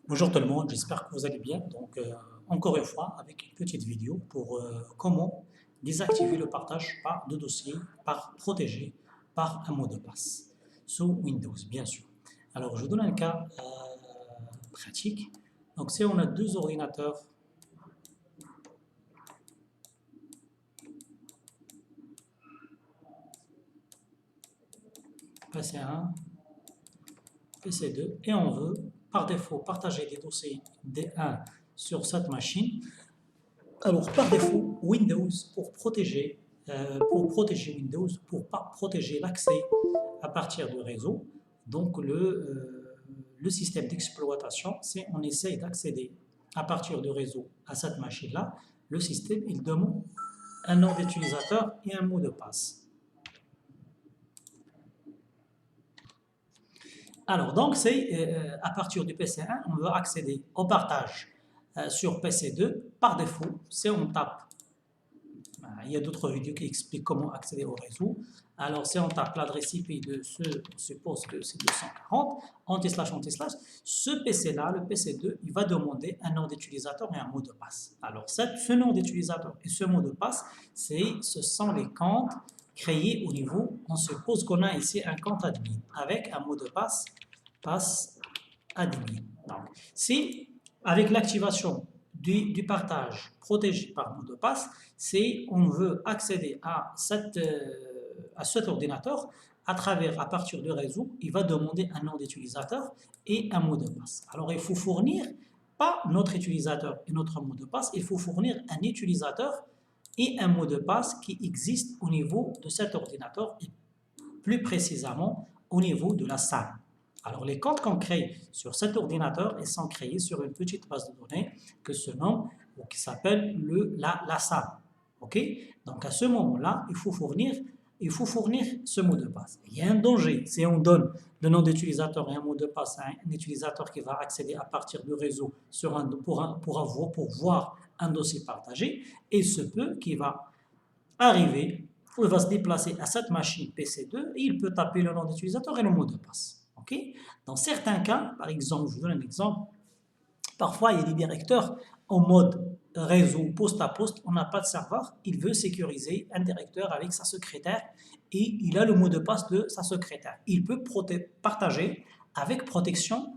Bonjour tout le monde, j'espère que vous allez bien. Donc, encore une fois, avec une petite vidéo pour comment désactiver le partage par de dossiers, par protéger, par un mot de passe sous Windows, bien sûr. Alors, je donne un cas pratique. Donc, si on a deux ordinateurs, PC1, PC2, et on veut par défaut partager des dossiers D1 sur cette machine. Alors, par défaut, Windows, pour protéger Windows, pour pas protéger l'accès à partir du réseau, donc le système d'exploitation, c'est on essaye d'accéder à partir du réseau à cette machine-là. Le système, il demande un nom d'utilisateur et un mot de passe. Alors, donc, c'est à partir du PC1, on veut accéder au partage sur PC2 par défaut, c'est on tape. Il y a d'autres vidéos qui expliquent comment accéder au réseau. Alors, si on tape l'adresse IP de on suppose que c'est 240, anti-slash, ce PC-là, le PC2, il va demander un nom d'utilisateur et un mot de passe. Alors, ce nom d'utilisateur et ce mot de passe, ce sont les comptes créés au niveau, on suppose qu'on a ici un compte admin avec un mot de passe, passe admin. Donc, si avec l'activation du partage protégé par mot de passe, c'est on veut accéder à cet ordinateur à partir du réseau, il va demander un nom d'utilisateur et un mot de passe. Alors il faut fournir pas notre utilisateur et notre mot de passe, il faut fournir un utilisateur et un mot de passe qui existe au niveau de cet ordinateur et plus précisément au niveau de la salle. Alors, les comptes qu'on crée sur cet ordinateur, ils sont créés sur une petite base de données que se nomme ou qui s'appelle la salle. OK? Donc, à ce moment-là, il faut fournir ce mot de passe. Il y a un danger. Si on donne le nom d'utilisateur et un mot de passe à un utilisateur qui va accéder à partir du réseau pour voir un dossier partagé, il se peut qu'il va arriver, il va se déplacer à cette machine PC2 et il peut taper le nom d'utilisateur et le mot de passe. Okay? Dans certains cas, par exemple, je vous donne un exemple, parfois il y a des directeurs en mode réseau poste à poste, on n'a pas de serveur, il veut sécuriser un directeur avec sa secrétaire et il a le mot de passe de sa secrétaire. Il peut partager avec protection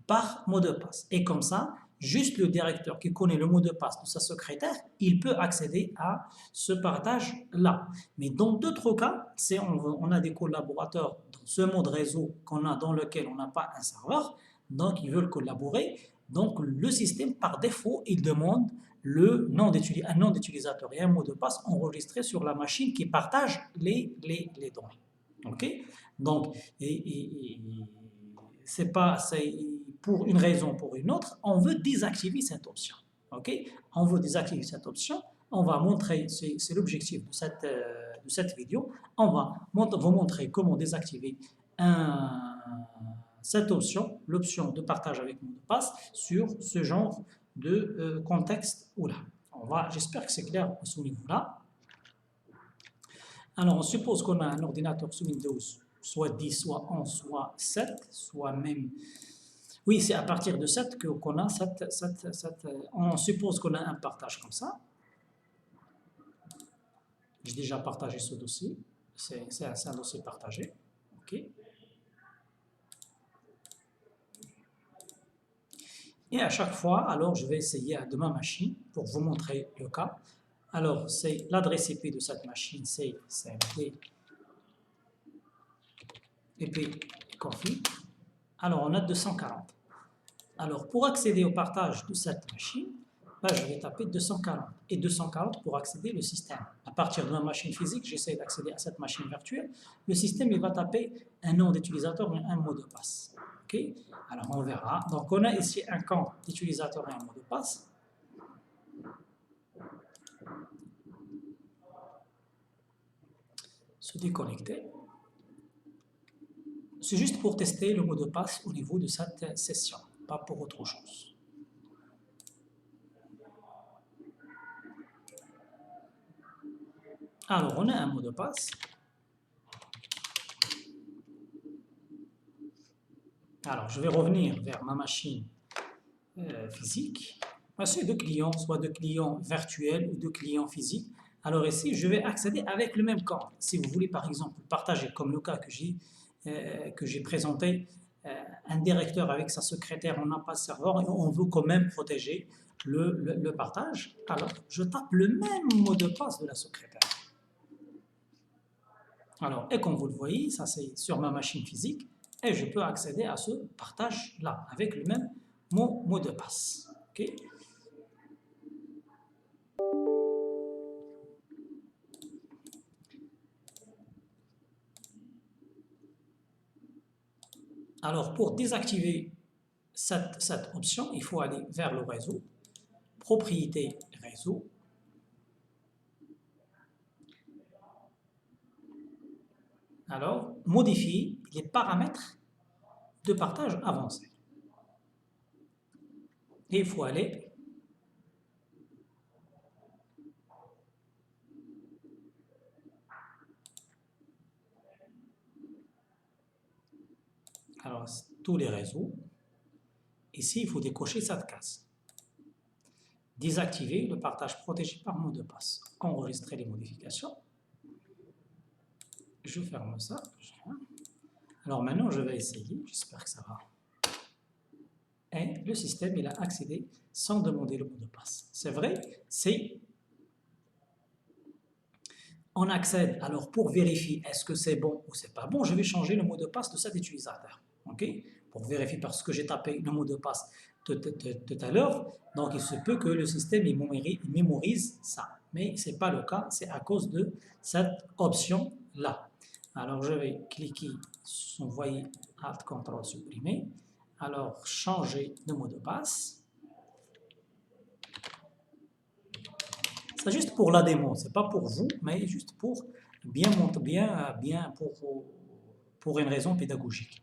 par mot de passe. Et comme ça, juste le directeur qui connaît le mot de passe de sa secrétaire, il peut accéder à ce partage-là. Mais dans d'autres cas, c'est on a des collaborateurs dans ce mode réseau qu'on a dans lequel on n'a pas un serveur, donc ils veulent collaborer. Donc le système, par défaut, il demande un nom d'utilisateur et un mot de passe enregistré sur la machine qui partage les données. OK? Donc, c'est pas, pour une raison ou pour une autre, on veut désactiver cette option. OK? On veut désactiver cette option. On va montrer, c'est l'objectif de cette vidéo, on va vous montrer comment désactiver cette option, l'option de partage avec mot de passe, sur ce genre de contexte ou là. J'espère que c'est clair à ce niveau-là. Alors, on suppose qu'on a un ordinateur sous Windows, soit 10, soit 11, soit 7, soit même... Oui, c'est à partir de 7 qu'on a on suppose qu'on a un partage comme ça. J'ai déjà partagé ce dossier. C'est un dossier partagé. OK. Et à chaque fois, alors je vais essayer de ma machine pour vous montrer le cas. Alors, c'est l'adresse IP de cette machine, c'est cmd IP config. Alors, on a 240. Alors, pour accéder au partage de cette machine, là, je vais taper 240. Et 240 pour accéder au système. À partir de ma machine physique, j'essaie d'accéder à cette machine virtuelle. Le système, il va taper un nom d'utilisateur et un mot de passe. OK? Alors, on verra. Donc, on a ici un camp d'utilisateur et un mot de passe. Se déconnecter. C'est juste pour tester le mot de passe au niveau de cette session, pas pour autre chose. Alors, on a un mot de passe. Alors, je vais revenir vers ma machine physiques. C'est de clients, soit de clients virtuels ou de clients physiques. Alors ici, je vais accéder avec le même compte. Si vous voulez par exemple partager, comme le cas que j'ai présenté, un directeur avec sa secrétaire, on n'a pas de serveur et on veut quand même protéger le partage. Alors, je tape le même mot de passe de la secrétaire. Alors, et comme vous le voyez, ça c'est sur ma machine physique et je peux accéder à ce partage-là avec le même mot de passe. Okay. Alors, pour désactiver cette option, il faut aller vers le réseau, propriété réseau. Alors, modifier les paramètres de partage avancé. Et il faut aller alors tous les réseaux. Ici, il faut décocher cette case. Désactiver le partage protégé par mot de passe. Enregistrer les modifications. Je ferme ça. Alors maintenant, je vais essayer. J'espère que ça va. Et le système, il a accédé sans demander le mot de passe. C'est vrai, c'est... On accède, alors pour vérifier est-ce que c'est bon ou c'est pas bon, je vais changer le mot de passe de cet utilisateur. Okay, pour vérifier parce que j'ai tapé le mot de passe tout à l'heure, donc il se peut que le système il mémorise ça. Mais ce n'est pas le cas, c'est à cause de cette option-là. Alors je vais cliquer sur, vous voyez, Alt, CTRL, supprimer. Alors changer de mot de passe. C'est juste pour la démo, c'est pas pour vous, mais juste pour pour une raison pédagogique.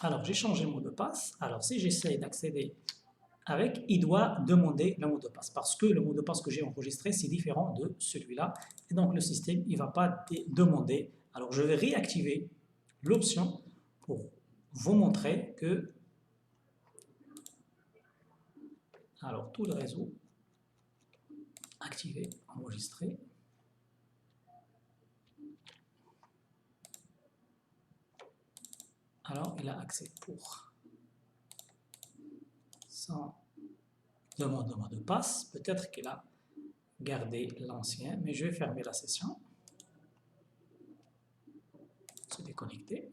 Alors, j'ai changé le mot de passe. Alors, si j'essaie d'accéder avec, il doit demander le mot de passe parce que le mot de passe que j'ai enregistré, c'est différent de celui-là. Et donc, le système, il ne va pas demander. Alors, je vais réactiver l'option pour vous montrer que alors, tout le réseau activé, enregistré. Alors, il a accès pour sans demande de mot de passe. Peut-être qu'il a gardé l'ancien, mais je vais fermer la session. Se déconnecter.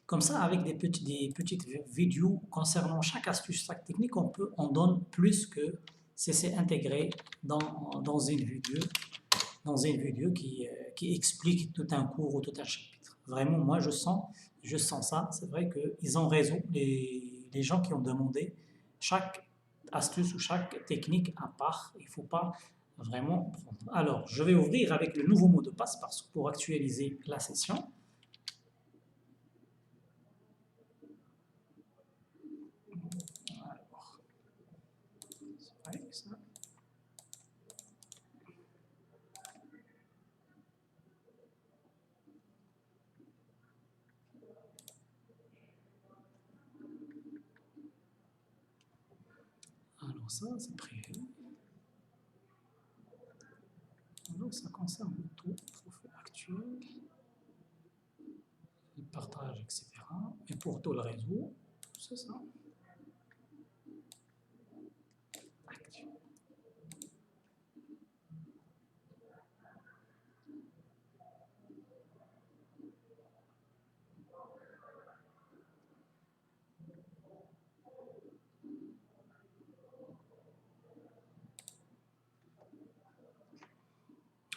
Comme ça, avec des petites vidéos concernant chaque astuce, chaque technique, on donne plus que c'est intégré dans une vidéo qui explique tout un cours ou tout un chapitre. Vraiment, moi, je sens ça. C'est vrai qu'ils ont raison, les gens qui ont demandé chaque astuce ou chaque technique à part. Il ne faut pas vraiment prendre. Alors, je vais ouvrir avec le nouveau mot de passe parce que pour actualiser la session. Ça. Alors ça, c'est privé. Alors ça concerne le tout, trophée actuel, le partage, etc. Et pour tout le réseau, c'est ça.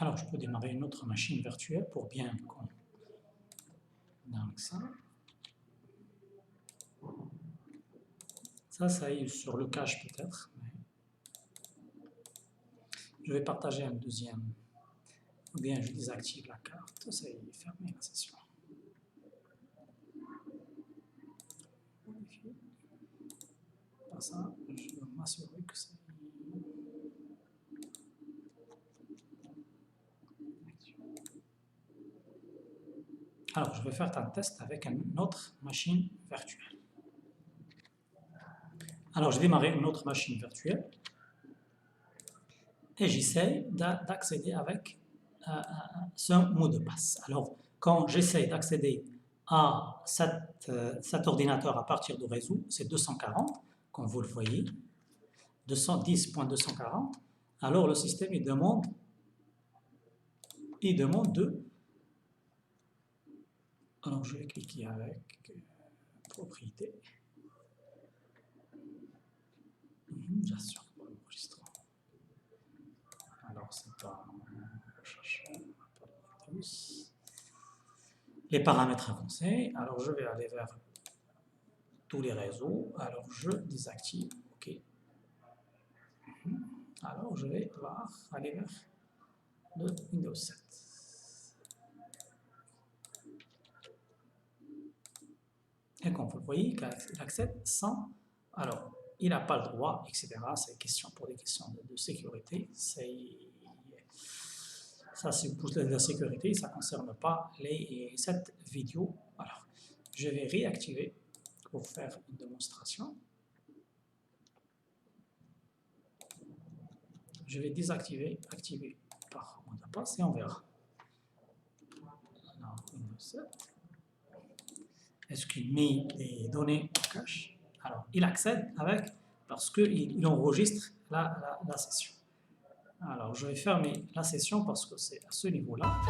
Alors, je peux démarrer une autre machine virtuelle pour bien donc ça est sur le cache peut-être. Je vais partager un deuxième. Ou bien je désactive la carte. Ça y est, fermer la session. Pour ça, je vais m'assurer que c'est... Alors, je vais faire un test avec une autre machine virtuelle. Alors, je démarre une autre machine virtuelle et j'essaie d'accéder avec ce mot de passe. Alors, quand j'essaie d'accéder à cet ordinateur à partir du réseau, c'est 240, comme vous le voyez, 210.240. Alors, le système, il demande de... Alors, je vais cliquer avec propriété. J'assure pour l'enregistrement. Alors, c'est pas... Les paramètres avancés. Alors, je vais aller vers tous les réseaux. Alors, je désactive. OK. Alors, je vais aller vers le Windows 7. Et comme vous le voyez, il accède sans... Alors, il n'a pas le droit, etc. C'est pour des questions de sécurité. Ça, c'est pour la sécurité, ça ne concerne pas cette vidéo. Alors, je vais réactiver pour faire une démonstration. Je vais désactiver, activer par mot de passe et on verra. Alors, Windows 7. Est-ce qu'il met les données en cache? Alors, il accède avec, parce qu'il enregistre la session. Alors, je vais fermer la session parce que c'est à ce niveau-là.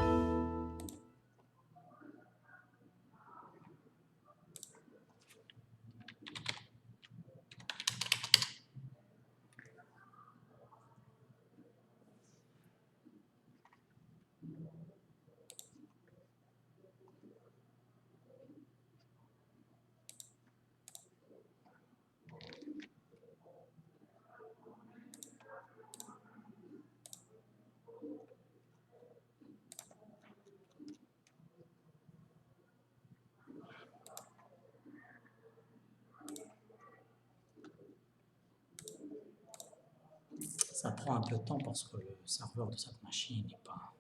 Ça prend un peu de temps parce que le serveur de cette machine n'est pas...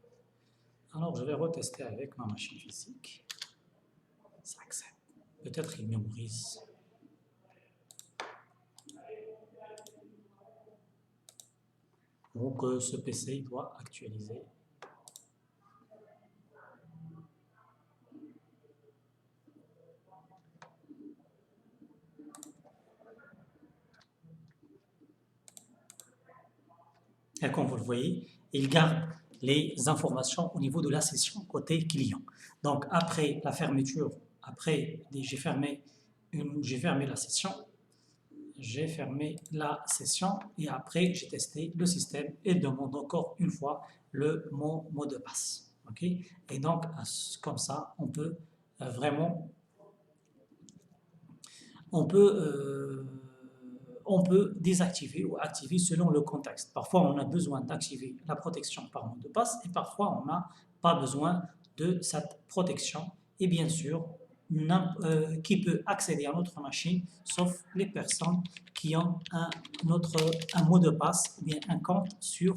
Alors, je vais retester avec ma machine physique. Ça accepte. Peut-être qu'il mémorise. Donc, ce PC doit actualiser. Et comme vous le voyez, il garde les informations au niveau de la session côté client. Donc, après la fermeture, j'ai fermé la session, et après j'ai testé le système et demande encore une fois le mot de passe. Okay? Et donc, comme ça, on peut vraiment... On peut désactiver ou activer selon le contexte. Parfois, on a besoin d'activer la protection par mot de passe et parfois, on n'a pas besoin de cette protection. Et bien sûr, qui peut accéder à notre machine, sauf les personnes qui ont un mot de passe ou bien un compte sur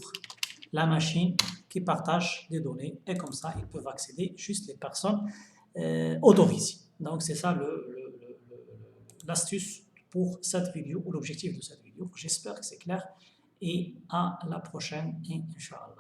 la machine qui partage des données. Et comme ça, ils peuvent accéder juste les personnes autorisées. Donc, c'est ça l'astuce pour cette vidéo ou l'objectif de cette vidéo. J'espère que c'est clair et à la prochaine, Inch'Allah.